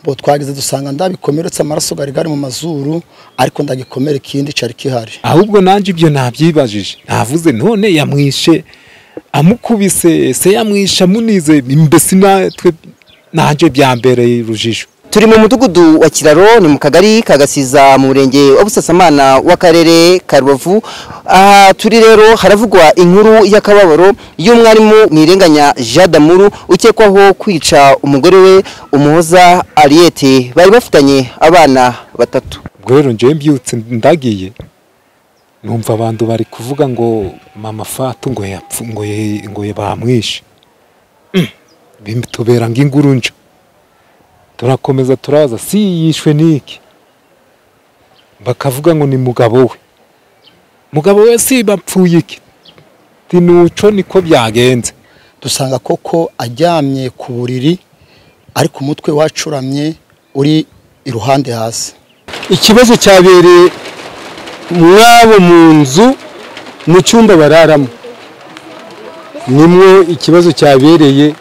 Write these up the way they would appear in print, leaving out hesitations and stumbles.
bo twagize dusanga ndabikomeretse amaraso gari mu mazuru ariko ndagikomera ikindi cari kihari. Ahubwo nanje ibyo nabyibajije navuze none yamwishe amukubise se yamwisha munize mbese natwe nanje byambereye rujijo. Turi mu mudugudu wa Kiraro ni mu kagari kagasiza mu murenge wa Busasamana w'akarere ka Rubavu. Aha turi rero haravugwa inkuru y'akababaro y'umwarimu Nirenganya Jean d'Amour ukekwaho kwica umugore we Umuhoza Ariete bari bafitanye abana batatu. Rero nje mbyutse ndagiye numva abantu bari kuvuga ngo mama Fatu ngo ngo bamwishe. Bimbitubera ngingurunja. Turakomeza turaza si yishwe niki bakavuga ngo ni mugabo we si bapfuye iki tinuco niko byagenze. Dusanga koko ajyamye ku buriri ariko umutwe wacuramye uri iruhande hasi. Ikibazo cyabereye mwabo mu nzu mu cyumba bararamo nimwe ikibazo cyabereye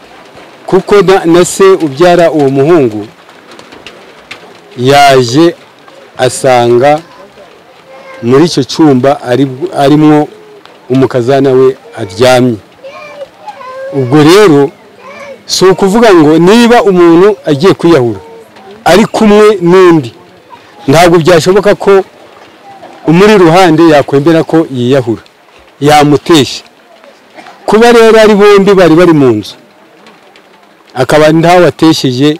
kuko na se ubyara uwo muhungu yaje asanga muri icyo cyumba arimo umukazana we aryamye. Ubwo rero si ukuvuga ngo niba umuntu agiye kwiyahura ari kumwe n'undi ntabwo byashoboka ko umuri ruhande yakwemera ko yiyahura yamutesha. Kuba rero ari bombi bari mu nzu akaba ntawe atesheje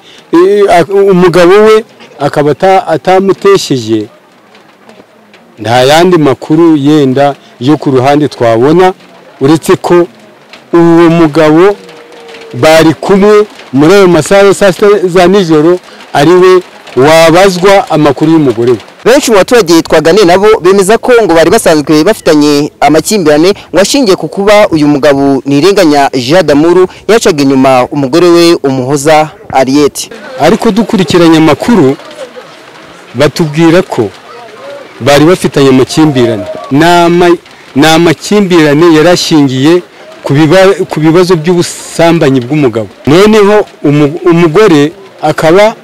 umugabo we akaba atamutesheje nta yandi makuru yenda yo ku ruhande twabona uretse ko uwo mugabo bari kumwe muri ayo masaha za nijoro ari we wabazwa amakuru y'umugore we. Benshi mu baturage twaganiye nabo bemeza ko ngo bari basanzwe bafitanye amakimbirane ngo ashingiye ku kuba uyu mugabo Nirenganya Jean d'Amour yacaga inyuma umugore we Umuhoza Ariete. Ariko dukurikiranye amakuru batubwira ko bari bafitanye amakimbirane n'amakimbirane yarashingiye ku bibazo by'ubusambanyi bw'umugabo. Noneho umugore akaba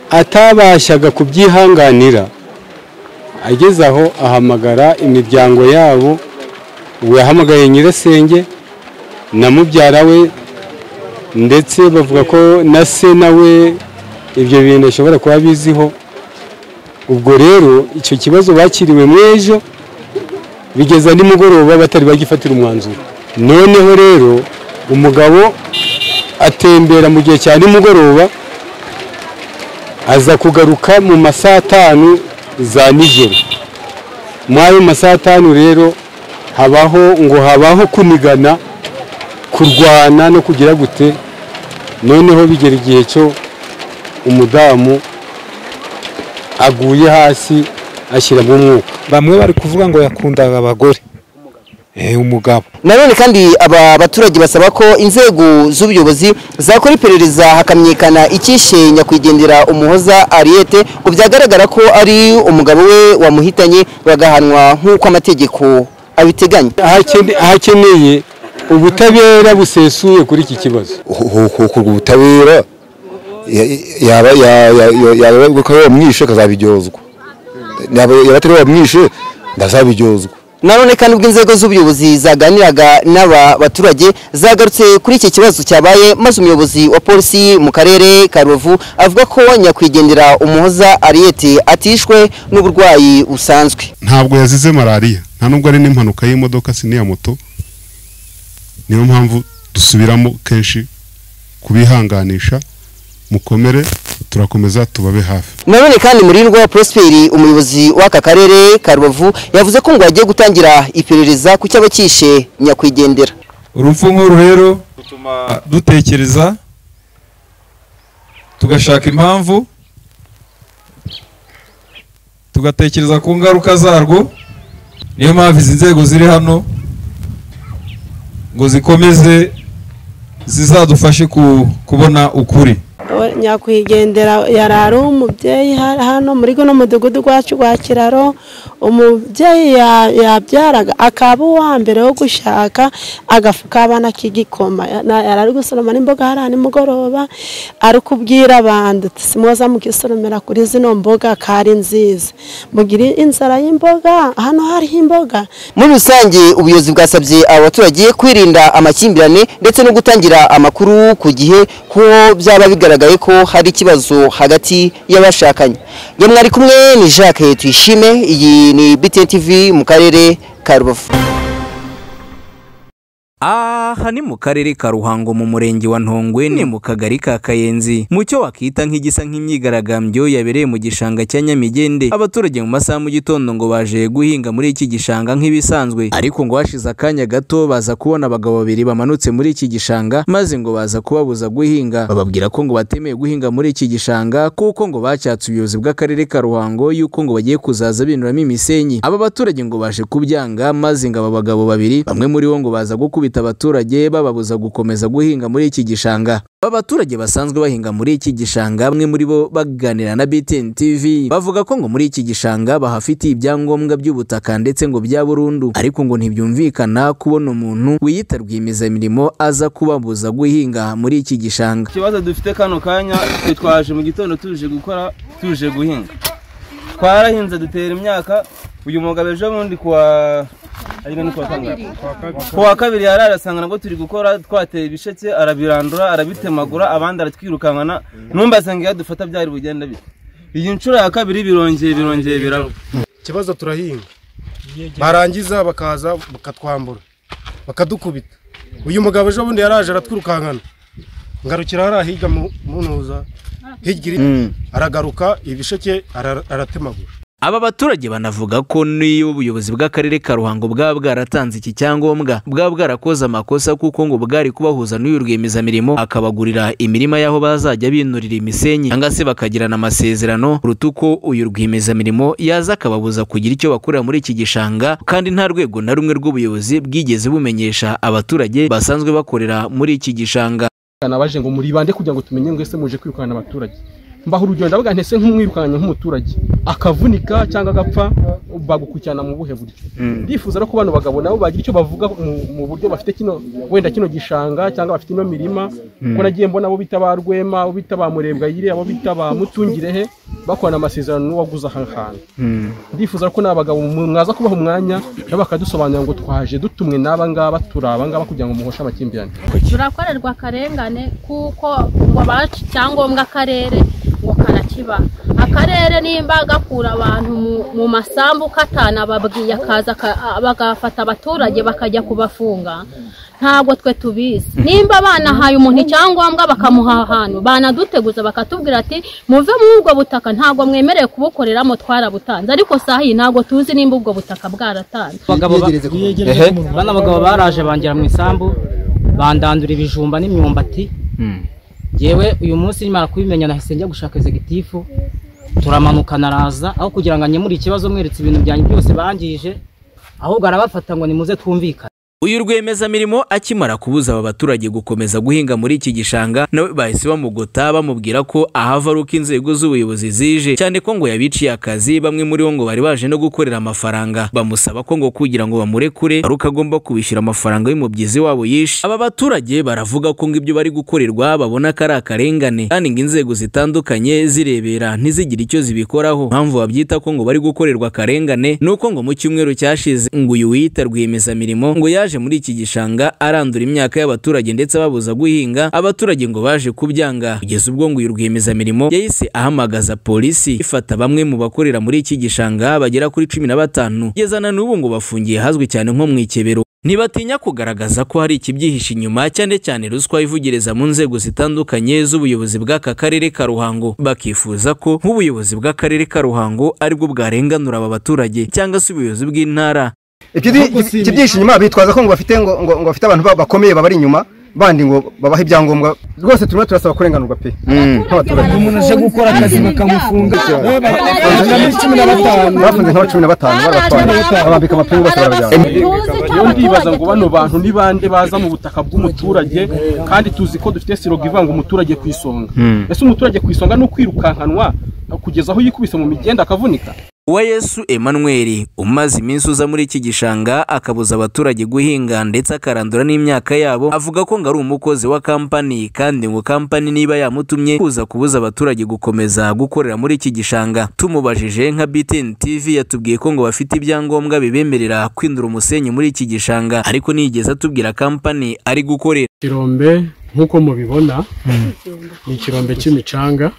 atabashaga kubyihanganira ageze aho ahamagara imiryango yabo. Yahamagaye nyirasenge na mubyara we ndetse bavuga ko na se nawe ibyo bintu ashobora kuba biziho. Ubwo rero icyo kibazo bakiriwe mwejo bigeza nimugoroba batari bagifatira umwanzuro. Noneho rero umugabo atembera mu gihe cya nimugoroba aza kugaruka mu masaha 5 za nijoro. Mwayo masaha 5 rero habaho kunigana kurwana no kugira gute. Noneho bigera igihe cyo umudamu aguye hasi ashyira mu mwuka. Bamwe bari kuvuga ngo yakundaga abagore umugabo. Nanone kandi aba baturage basaba ko inzego z'ubuyobozi zakora iperereza hakamenyekana ikishe nyakwigendera Umuhoza Ariete ko byagaragara ko ari umugabo we wamuhitanye bagahanwa nk'uko amategeko abiteganya. Hakeneye ubutabera busesuye kuri iki kibazo. Ubutabera yaba ko yamwishe kazabiryozwa. Yabatari bamwishe ndazabiryozwa. Nanone kandi ubwo inzego z'ubuyobozi zaganiraga n'aba baturage zagarutse kuri iki kibazo cyabaye maze umuyobozi wa polisi mu karere ka Rubavu avuga ko nyakwigendera Umuhoza Ariete atishwe n'uburwayi busanzwe. Ntabwo yazize malaria nta nubwo ari n'impanuka y'imodoka siniya moto. Niyo mpamvu dusubiramo kenshi kubihanganisha mukomere turakomeza tubabe hafi. Nanone kandi Murindwa Prosperi umuyobozi w'aka karere ka Rubavu yavuze ko ngo agiye gutangira iperereza ku cyabakishe nyakwigendera. Urupfu nk'uru rero rutuma dutekereza tugashaka impamvu tugatekereza ku ngaruka zarwo. Niyo mpamvu izi nzego ziri hano ngo zikomeze zizadufashe kubona ukuri. nyakwigendera yarari umubyeyi hano muri guno mudugudu gwacu gwa Kiraro. Umubyeyi yabyaraga akaba uwa mbere wo gushaka agafuka abana k'igikoma, yarari gusoroma n'imboga hari nimugoroba ari kubwira abantu simwoza mukisoromera kuri zino mboga kari nziza mugire inzara y'imboga hano hari imboga. Muri rusange ubuyobozi bwasabye abaturage kwirinda amakimbirane ndetse no gutangira amakuru ku gihe ko byaba bigaragaye ko hari ikibazo hagati y'abashakanye. Mwari kumwe ni Jacques Tuyishime, iyi ni BTN TV mu karere ka Rubavu. Aha ni mu karere ka Ruhango mu murenge wa Ntongwe ni mu kagari ka Kayenzi mu cyo wakita nk'igisa nk'imyigaragambyo yabereye mu gishanga cya Nyamigende. Abaturage mu masaha mu gitondo ngo baje guhinga muri iki gishanga nk'ibisanzwe, ariko ngo hashize akanya gato baza kubona abagabo babiri bamanutse muri iki gishanga maze ngo baza kubabuza guhinga. Bababwira ko ngo batemeye guhinga muri iki gishanga kuko ngo bacyatse ubuyobozi bw'akarere ka Ruhango yuko ngo bagiye kuzaza binuramo imisenyi. Aba baturage ngo baje kubyanga maze ngo aba bagabo babiri bamwe muri bo ngo baza gukubita abaturage bababuza gukomeza guhinga muri iki gishanga. Abaturage basanzwe bahinga muri iki gishanga bamwe muri bo baganira na BTN TV bavuga ko ngo muri iki gishanga bahafitiye ibyangombwa by'ubutaka ndetse ngo bya burundu, ariko ngo ntibyumvikana kubona umuntu wiyita rwiyemezamirimo aza kubabuza guhinga muri iki gishanga. Ikibazo dufite kano kanya twaje mu gitondo tuje gukora tuje guhinga, twarahinze dutera imyaka. Uyu mugabo ejo bundi kuwa kabiri yararasanga nabwo turi gukora twateye ibisheke arabirandura arabitemagura abandi aratwirukankana numbaze ngo yadufata byari bugenda bite. Iyi nshuro ya kabiri birongeye biraba. Kibazo turahinga barangiza bakaza bakatwambura bakadukubita. Uyu mugabo ejo bundi yaraje aratwirukankana ngarukira harahiga munuza higiri aragaruka ibisheke aratemagura. Aba baturage banavuga ko niyo ubuyobozi bw'akarere ka Ruhango bwaba bwaratanze iki cyangombwa bwaba bwarakoze amakosa kuko ngo bwari kubahuza n'uyu rwiyemezamirimo akabagurira imirima yaho bazajya binurira imisenyi cyangwa se bakagirana amasezerano rutuko uyu rwiyemezamirimo yaza akababuza kugira icyo bakorera muri iki gishanga, kandi nta rwego na rumwe rw'ubuyobozi bwigeze bumenyesha abaturage basanzwe bakorera muri iki gishanga. Nabaje ngo muri bande kugira ngo tumenye ngo ese muje kwirukana abaturage. Mbaho urugendo ndavuga ntese nk'umwirukanye nk'umuturage akavunika cyangwa agapfa bagukurikirana mu buhe buryo. Ndifuza no kubana bagabo nabo bagira icyo bavuga mu buryo bafite kino wenda kino gishanga cyangwa bafite ino mirima ko nagiye mbona abo bita ba Rwema abo bita ba Murebwa yire abo bita ba Mutungirehe bakorana amasezerano n'uwaguza ahantu. Ndifuza ko nabagabo mwaza kubaho umwanya bakadusobanurira ngo twaje dutumwe n'aba ngaba turaba ngaba kugira ngo muhoshe amakimbirane. Turakorerwa akarengane kuko ngo baci cyangombwa akarere ngo karakiba. Akarere nimba gakura abantu mu masambu katana babwiye akaza bagafata abaturage bakajya kubafunga, ntabwo twe tubizi. Nimba abana haye umuntu icyangombwa bakamuha ahantu banaduteguza bakatubwira ati muve muri ubwo butaka ntabwo mwemereye kubukoreramo twarabutanze, ariko sahi ntabwo tuzi nimba ubwo butaka bwaratanze. Bana bagabo baraje bangira mu isambu bandandura ibijumba n'imyumbati. Yewe uyu munsi nimara kubimenya nahise njya gushaka executive turamanuka naraza aho kugira ngo anyemure ikibazo mweretse ibintu byanyu byose bangije, ahubwo arabafata ngo nimuze twumvikane. Uyu rwiyemezamirimo akimara kubuza aba baturage gukomeza guhinga muri iki gishanga nawe bahise bamugota bamubwira ko ahava ruko inzego z'ubuyobozi zije cyane ko ngo yabiciye akazi. Bamwe muri bo ngo bari baje no gukorera amafaranga, bamusaba ko ngo kugira ngo bamurekure aruko agomba kubishyura amafaranga y'umubyizi wabo yishe. Aba baturage baravuga ko ngo ibyo bari gukorerwa babona ko ari akarengane kandi ngo inzego zitandukanye zirebera ntizigire icyo zibikoraho. Mpamvu babyita ko ngo bari gukorerwa akarengane nuko ngo mu cyumweru cyashize ngo uyu wiyita rwiyemezamirimo ngo yaje muri iki gishanga arandura imyaka y'abaturage ndetse babuza guhinga. Abaturage ngo baje kubyanga kugeza ubwo ngo uyu rwiyemezamirimo yahise ahamagaza polisi ifata bamwe mu bakorera muri iki gishanga bagera kuri 15 kugeza na n'ubu ngo bafungiye hazwi cyane nko mu Ikebero. Ntibatinya kugaragaza ko hari ikibyihishe inyuma cyane ruswa ivugereza mu nzego zitandukanye z'ubuyobozi bw'aka karere ka Ruhango, bakifuza ko nk'ubuyobozi bw'akarere ka Ruhango aribwo bwarenganura aba baturage cyangwa se ubuyobozi bw'intara. Ibyinshi inyuma bitwaza ko ngo bafite ngo bafite abantu bakomeye babari inyuma bandi ngo babahe ibyangombwa rwose turimo turasaba kurenganurwa pe nk'abaturage umuntu aje gukora akazi bakamufunga bafunze nka 15 baratwara babambika amapingu bose barabajyana iyo ndibaza ngo bano bantu ni bande baza mu butaka bw'umuturage kandi tuzi ko dufite siroga ivanga umuturage ku isonga ese umuturage ku isonga no kwirukankanwa kugeza aho yikubise mu migenda akavunika. Uwayesu Emmanuel umaze iminsi uza muri iki gishanga akabuza abaturage guhinga ndetse akarandura n'imyaka yabo, avuga ko ngo ari umukozi wa kampani kandi ngo kampani niba yamutumye kuza kubuza abaturage gukomeza gukorera muri iki gishanga. Tumubajije nka BTN TV yatubwiye ko ngo bafite ibyangombwa bibemerera kwindura umusenyi muri iki gishanga, ariko nigeze atubwira kampani ari gukorera. Kirombe nkuko mubibona ni ikirombe cy'imicanga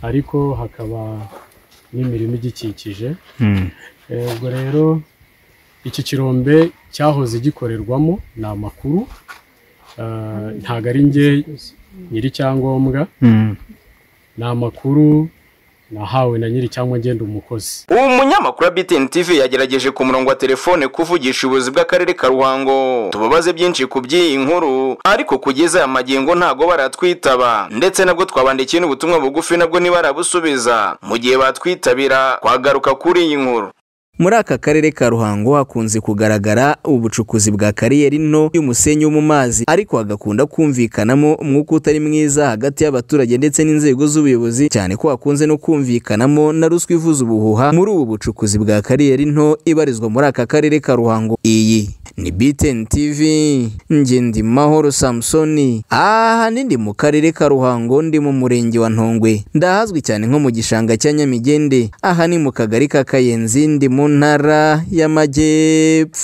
ariko hakaba n'imirimo igikikije. Ubwo rero iki kirombe cyahoze gikorerwamo ni amakuru, ntago ari nge nyiri cyangombwa, ni amakuru nahawe na nyiri cyangwa ngenda umukozi. Umunyamakuru wa BTN TV yagerageje ku murongo wa telefone kuvugisha ubuyobozi bw'akarere ka Ruhango tubabaze byinshi ku by'iyi nkuru, ariko kugeza aya magingo ntago baratwitaba, ndetse nabwo twabandikiye n'ubutumwa bugufi nabwo ntibarabusubiza. Mu gihe batwitabira twagaruka kuri iyi nkuru. Muri aka karere ka Ruhango hakunze kugaragara ubucukuzi bwa kariyeri nto y'umusenyi wo mu mazi, ariko hagakunda kumvikanamo umwuka utari mwiza hagati y'abaturage ndetse n'inzego z'ubuyobozi, cyane ko hakunze no kumvikanamo na ruswa ivuza ubuhuha muri ubu bucukuzi bwa kariyeri nto ibarizwa muri aka karere ka Ruhango. Iyi ni BTN TV, nge ndi Mahoro Samsoni, aha ndi mu karere ka Ruhango, ndi mu murenge wa Ntongwe, ndahazwi cyane nko mu gishanga cya Nyamigende, aha ni mu kagari ka Kayenzi, ndi mu ntara y'Amajyepfo.